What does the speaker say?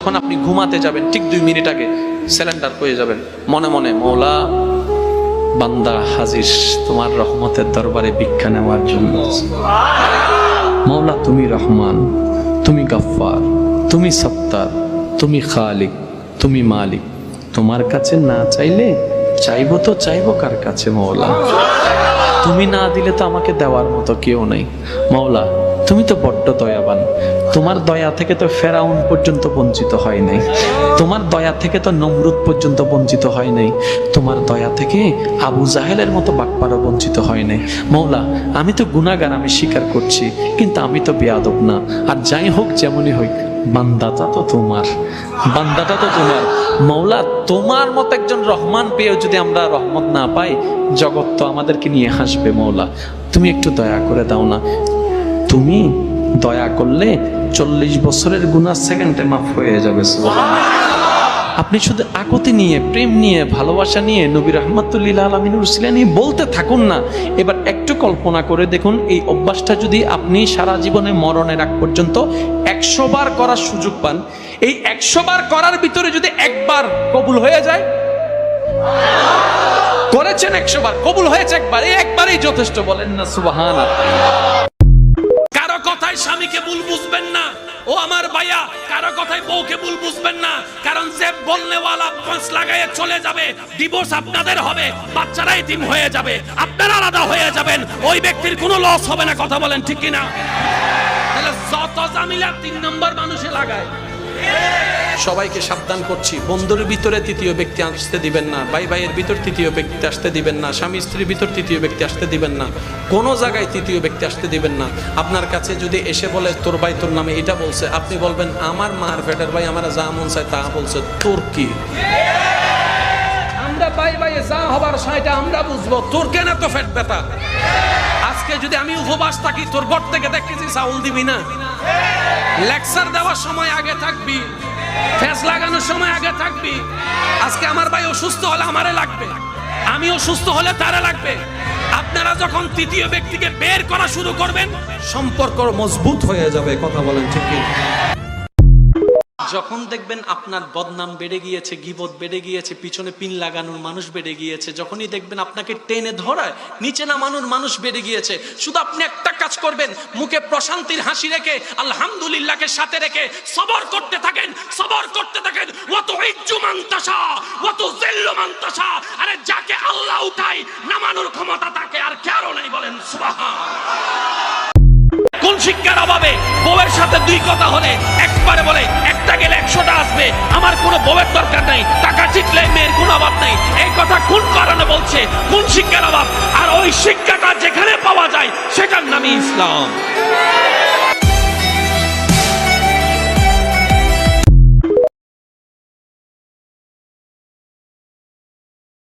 যখন আপনি ঘুমাতে যাবেন ঠিক 2 মিনিট আগে সিলিন্ডার হয়ে যাবেন মনে মনে, মওলা বান্দা হাজির তোমার রহমতের দরবারে ভিক্ষা নেওয়ার জন্য। মওলা তুমি রহমান, তুমি গফফার, তুমি সত্তার, তুমি খালিক, তুমি মালিক। তোমার কাছে না চাইলে চাইবো তো চাইবো কার কাছে মওলা? তুমি না দিলে তো আমাকে দেওয়ার মতো কেউ নেই। মওলা তুমি তো বড্ড দয়াবান, তোমার দয়া থেকে তো ফেরাউন পর্যন্ত বঞ্চিত হয় নাই, তোমার দয়া থেকে তো নমরুদ পর্যন্ত বঞ্চিত হয় নাই, তোমার দয়া থেকে আবু জাহেলের মতো বাটপারও বঞ্চিত হয় নাই। মওলা আমি তো গুনাহগার, আমি স্বীকার করছি, কিন্তু আমি তো বেয়াদব না। আর যাই হোক যেমনই হোক বান্দাটা তো তোমার, বান্দাটা তো তোমার। মওলা তোমার মতো একজন রহমান পেয়েও যদি আমরা রহমত না পাই, জগৎ তো আমাদেরকে নিয়ে হাসবে। মওলা তুমি একটু দয়া করে দাও না। তুমি দয়া করলে 40 বছরের গুনাহ সেকেন্ডে মাফ হয়ে যাবে। আপনি শুধু আকতি নিয়ে, প্রেম নিয়ে, ভালোবাসা নিয়ে, নবী রাহমাতুল লিল আলামিনের উসিলা নিয়ে বলতে থাকুন না। এবার একটু কল্পনা করে দেখুন, এই অভ্যাসটা যদি আপনি সারা জীবনে মরণের আগ পর্যন্ত 100 বার করার সুযোগ পান, এই 100 বার করার ভিতরে যদি একবার কবুল হয়ে যায়, করেছেন 100 বার, কবুল হয়েছে একবার, এই একবারই যথেষ্ট। বলেন না সুবহানাল্লাহ। কারো কথায় স্বামীকে ভুল বুঝবেন না, ও আমার ভাইয়া, কারো কথায় বউকে ভুল বুঝবেন না, কারণ যে বলনেওয়ালা পাঁচ লাগায়ে চলে যাবে, ডিভোর্স আপনাদের হবে, বাচ্চারা এতিম হয়ে যাবে, আপনারা আলাদা হয়ে যাবেন, ওই ব্যক্তির কোনো লস হবে না। কথা বলেন ঠিক কিনা? তাহলে যত জামিলা 3 নম্বর মানুষে লাগায়। সবাইকে সাবধান করছি, বন্ধুর ভিতরে তৃতীয় ব্যক্তি আসতে দিবেন না, ভাই ভাইয়ের ভিতর তৃতীয় ব্যক্তি আসতে দিবেন না, স্বামী স্ত্রীর ভিতর তৃতীয় ব্যক্তি আসতে দিবেন না, কোনো জায়গায় তৃতীয় ব্যক্তি আসতে দিবেন না। আপনার কাছে যদি এসে বলে তোর ভাই তোর নামে এটা বলছে, আপনি বলবেন আমার মার পেটের ভাই আমার যা মন চায় তা বলছে, তোর কি? আমরা ভাই ভাই যা হবার সেটা আমরা বুঝবো, তোর কেন তো পেট ব্যথা? আজকে যদি আমি উপবাস থাকি, তোর ঘর থেকে দেখেছি চাউল দিবি না? লেকচার দেওয়ার সময় আগে থাকবি, ফেস লাগানোর সময় আগে থাকবি। আজকে আমার ভাই অসুস্থ হলে আমারে লাগবে, আমি অসুস্থ হলে তারে লাগবে। আপনারা যখন তৃতীয় ব্যক্তিকে বের করা শুরু করবেন, সম্পর্ক মজবুত হয়ে যাবে। কথা বলেন ঠিক কি? যখন দেখবেন আপনার বদনাম বেড়ে গিয়েছে, গীবত বেড়ে গিয়েছে, পিছনে পিন লাগানোর মানুষ বেড়ে গিয়েছে, যখনই দেখবেন আপনাকে টেনে ধরায় নিচে নামানোর মানুষ বেড়ে গিয়েছে, শুধু আপনি একটা কাজ করবেন, মুখে প্রশান্তির হাসি রেখে আলহামদুলিল্লাহকে সাথে রেখে সবর করতে থাকেন, সবর করতে থাকেন। ওয়াতু ইজ্জু মান তাশা ওয়াতু যিল্লু মান তাশা। আরে যাকে আল্লাহ উঠায় নামানোর ক্ষমতা তাকে আর কারো নাই। বলেন সুবহানাল্লাহ। কোন শিক্ষার অভাবে বউয়ের সাথে 2 কথা হলে একবারে বলে একটা গেলে 100টা আসবে, আমার কোনো বউয়ের দরকার নাই, টাকা জিতলে মেয়ের কোনো অভাব নাই। এই কথা কোন কারণে বলছে? কোন শিক্ষার অভাব? আর ওই শিক্ষাটা যেখানে পাওয়া যায় সেটার নামই ইসলাম।